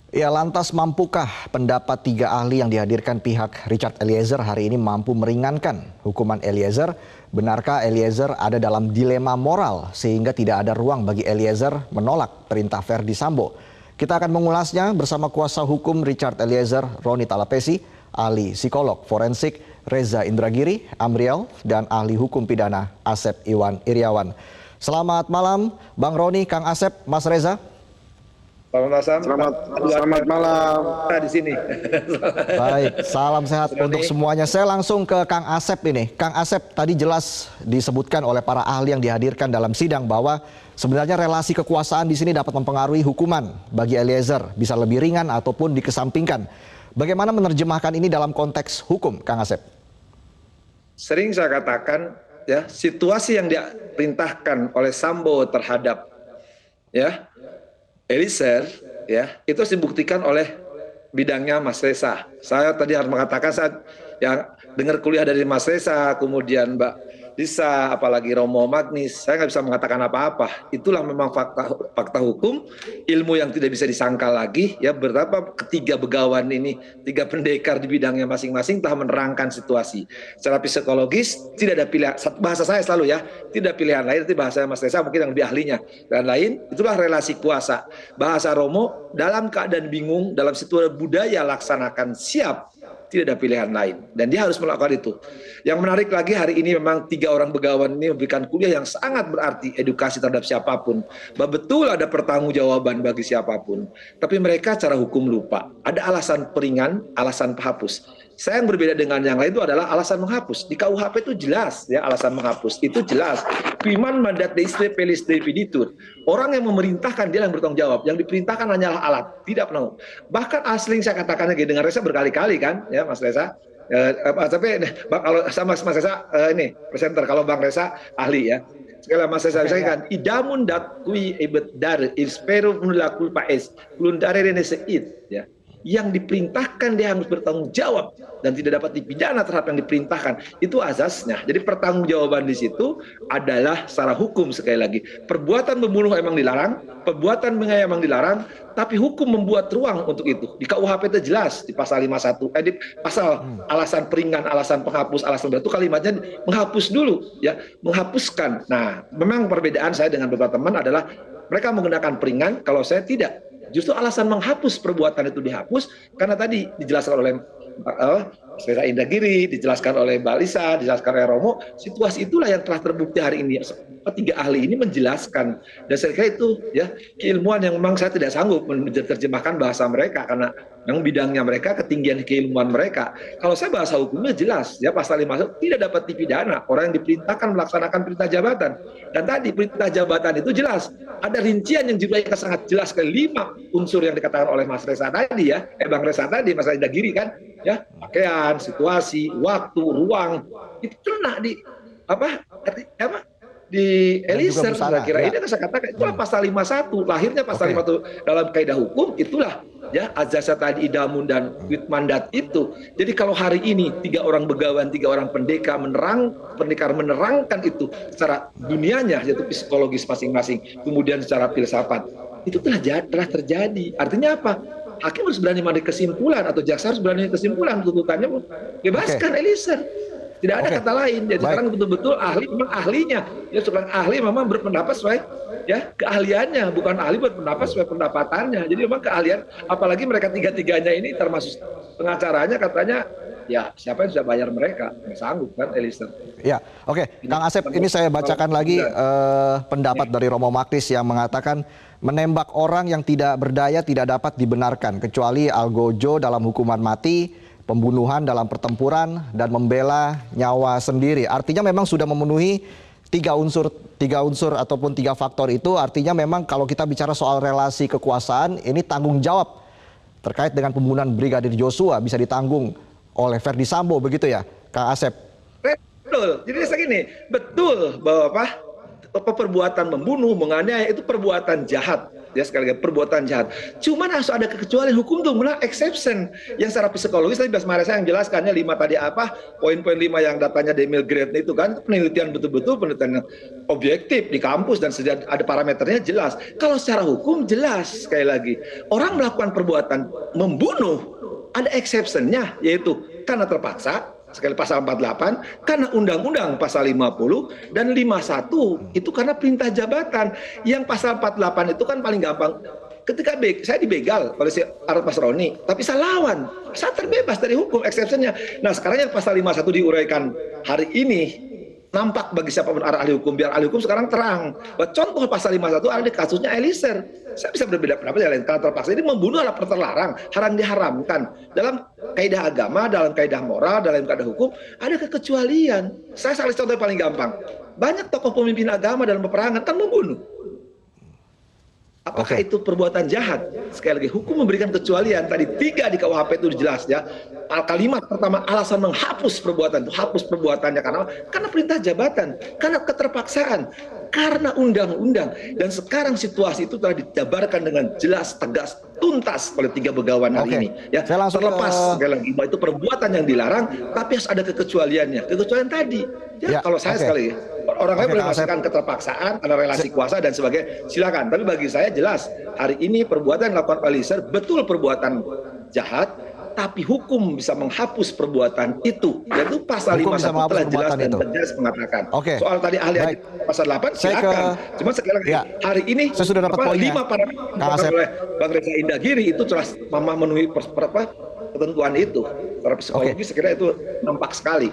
Ya, lantas mampukah pendapat tiga ahli yang dihadirkan pihak Richard Eliezer hari ini mampu meringankan hukuman Eliezer? Benarkah Eliezer ada dalam dilema moral sehingga tidak ada ruang bagi Eliezer menolak perintah Verdi Sambo? Kita akan mengulasnya bersama kuasa hukum Richard Eliezer, Roni Talapesi, ahli psikolog forensik Reza Indragiri, Amriel, dan ahli hukum pidana Asep Iwan Iriawan. Selamat malam Bang Roni, Kang Asep, Mas Reza. Selamat malam di sini. Baik, salam sehat untuk semuanya. Saya langsung ke Kang Asep ini. Kang Asep, tadi jelas disebutkan oleh para ahli yang dihadirkan dalam sidang bahwa sebenarnya relasi kekuasaan di sini dapat mempengaruhi hukuman bagi Eliezer, bisa lebih ringan ataupun dikesampingkan. Bagaimana menerjemahkan ini dalam konteks hukum, Kang Asep? Sering saya katakan, ya, situasi yang diperintahkan oleh Sambo terhadap Eliezer, ya, itu harus dibuktikan oleh bidangnya Mas Reza. Saya tadi harus mengatakan, saya yang dengar kuliah dari Mas Reza, kemudian Mbak Lisa, apalagi Romo Magnis, saya nggak bisa mengatakan apa-apa. Itulah memang fakta hukum, ilmu yang tidak bisa disangkal lagi. Ya, betapa ketiga begawan ini, tiga pendekar di bidangnya masing-masing telah menerangkan situasi. Secara psikologis tidak ada pilihan. Bahasa saya selalu ya, tidak pilihan lain. Nanti bahasa Mas Reza mungkin yang lebih ahlinya. Dan lain, itulah relasi kuasa. Bahasa Romo, dalam keadaan bingung, dalam situasi budaya laksanakan siap. Tidak ada pilihan lain, dan dia harus melakukan itu. Yang menarik lagi hari ini memang tiga orang begawan ini memberikan kuliah yang sangat berarti, edukasi terhadap siapapun. Bahwa betul ada pertanggungjawaban bagi siapapun, tapi mereka secara hukum lupa. Ada alasan peringan, alasan penghapus. Saya yang berbeda dengan yang lain itu adalah alasan menghapus. Di KUHP itu jelas ya, alasan menghapus itu jelas. Priman mandat deistre pelis depiditur. Orang yang memerintahkan dia yang bertanggung jawab. Yang diperintahkan hanyalah alat, tidak penanggung. Bahkan asli saya katakan lagi dengan Reza berkali-kali kan, ya Mas Reza. Tapi kalau sama Mas Reza ini presenter, kalau Bang Reza ahli ya. Sekali Mas Reza saya kan, idamun dat kui ibet dar inspero mulakul paes kulundare rene seit ya. Yang diperintahkan dia harus bertanggung jawab dan tidak dapat dipidana terhadap yang diperintahkan, itu azasnya. Jadi pertanggungjawaban di situ adalah secara hukum. Sekali lagi, perbuatan membunuh emang dilarang, perbuatan menganiaya emang dilarang, tapi hukum membuat ruang untuk itu. Di KUHP itu jelas di pasal 51, di pasal alasan peringan, alasan penghapus, alasan berat itu kalimatnya menghapus dulu ya, menghapuskan. Nah, memang perbedaan saya dengan beberapa teman adalah mereka menggunakan peringan, kalau saya tidak. Justru alasan menghapus perbuatan itu dihapus karena tadi dijelaskan oleh Reza Indragiri, dijelaskan oleh Mbak Lisa, dijelaskan oleh Romo. Situasi itulah yang telah terbukti hari ini. Tiga ahli ini menjelaskan, dan saya kira itu ya keilmuan yang memang saya tidak sanggup menerjemahkan bahasa mereka karena yang bidangnya mereka, ketinggian keilmuan mereka. Kalau saya bahasa hukumnya jelas ya, pasal 5 tidak dapat dipidana orang yang diperintahkan melaksanakan perintah jabatan. Dan tadi perintah jabatan itu jelas ada rincian yang jumlahnya sangat jelas ke 5 unsur yang dikatakan oleh Mas Reza tadi ya, Bang Reza tadi, Mas Indragiri kan ya, pakaian, situasi, waktu, ruang, itu kena di di Eliezer. Kira-kira ini kan saya katakan itulah pasal 51, lahirnya pasal 51 dalam kaidah hukum, itulah ya azasnya tadi idamun dan wit mandat itu. Jadi kalau hari ini tiga orang begawan, tiga orang pendekar menerangkan itu secara dunianya, yaitu psikologis masing-masing, kemudian secara filsafat, itu telah terjadi. Artinya apa? Hakim harus berani mengambil kesimpulan, atau jaksa harus berani kesimpulan, tuntutannya bebaskan Eliezer. Tidak ada kata lain. Jadi sekarang betul-betul ahli memang ahlinya. Ya, seorang ahli memang berpendapat sesuai ya keahliannya, bukan ahli berpendapat sesuai pendapatannya. Jadi memang keahlian, apalagi mereka tiga-tiganya ini termasuk pengacaranya katanya ya siapa yang sudah bayar mereka? Nggak sanggup kan Eliezer. Ya, oke. Kang Asep, ini saya bacakan lagi pendapat dari Romo Magnis yang mengatakan menembak orang yang tidak berdaya tidak dapat dibenarkan kecuali algojo dalam hukuman mati, pembunuhan dalam pertempuran, dan membela nyawa sendiri. Artinya memang sudah memenuhi tiga unsur ataupun tiga faktor itu. Artinya memang kalau kita bicara soal relasi kekuasaan, ini tanggung jawab terkait dengan pembunuhan Brigadir Joshua bisa ditanggung oleh Verdi Sambo, begitu ya Kang Asep? Betul. Jadi segini, betul bahwa perbuatan membunuh, menganiaya itu perbuatan jahat. Ya, sekali lagi perbuatan jahat. Cuman harus ada kekecualian, hukum itu mulai exception yang secara psikologis tadi Mas Maresa yang jelaskannya 5 tadi apa, poin-poin 5 yang datanya Demil Grade itu kan penelitian betul-betul penelitian objektif di kampus dan ada parameternya jelas. Kalau secara hukum jelas, sekali lagi orang melakukan perbuatan membunuh ada exceptionnya, yaitu karena terpaksa, sekali pasal 48, karena undang-undang pasal 50 dan 51 itu karena perintah jabatan. Yang pasal 48 itu kan paling gampang. Ketika saya dibegal oleh si Mas Roni, tapi saya lawan, saya terbebas dari hukum exceptionnya. Nah sekarang yang pasal 51 diuraikan hari ini nampak bagi siapapun ahli hukum, biar ahli hukum sekarang terang. Contoh pasal 51 ada di kasusnya Eliezer. Saya bisa berbeda pendapat yang lain. Karena terpaksa ini membunuh adalah terlarang, haram diharamkan. Dalam kaidah agama, dalam kaidah moral, dalam kaidah hukum ada kekecualian. Saya salah contoh yang paling gampang. Banyak tokoh pemimpin agama dalam peperangan kan membunuh. Apakah itu perbuatan jahat? Sekali lagi, hukum memberikan kecualian. Tadi 3 di KUHP itu jelas ya. Kalimat pertama, alasan menghapus perbuatan itu, hapus perbuatannya karena perintah jabatan, karena keterpaksaan, karena undang-undang. Dan sekarang situasi itu telah dijabarkan dengan jelas, tegas, tuntas oleh 3 begawan hari ini. Ya, terlepas sekali lagi bahwa itu perbuatan yang dilarang, tapi harus ada kekecualiannya. Kekecualian tadi. Ya, kalau saya sekali orang lain boleh merasakan keterpaksaan karena relasi kuasa dan sebagainya, silakan. Tapi bagi saya jelas hari ini perbuatan yang dilakukan Eliezer betul perbuatan jahat, tapi hukum bisa menghapus perbuatan itu. Dan itu pasal 51 telah jelas dan tegas mengatakan. Soal tadi ahli pasal 8 silakan. Cuma sekali lagi hari ini saya sudah dapat poinnya. 5 paragraf oleh Bang Reza Indragiri itu telah memenuhi ketentuan itu. Secara psikologis saya kira itu nampak sekali.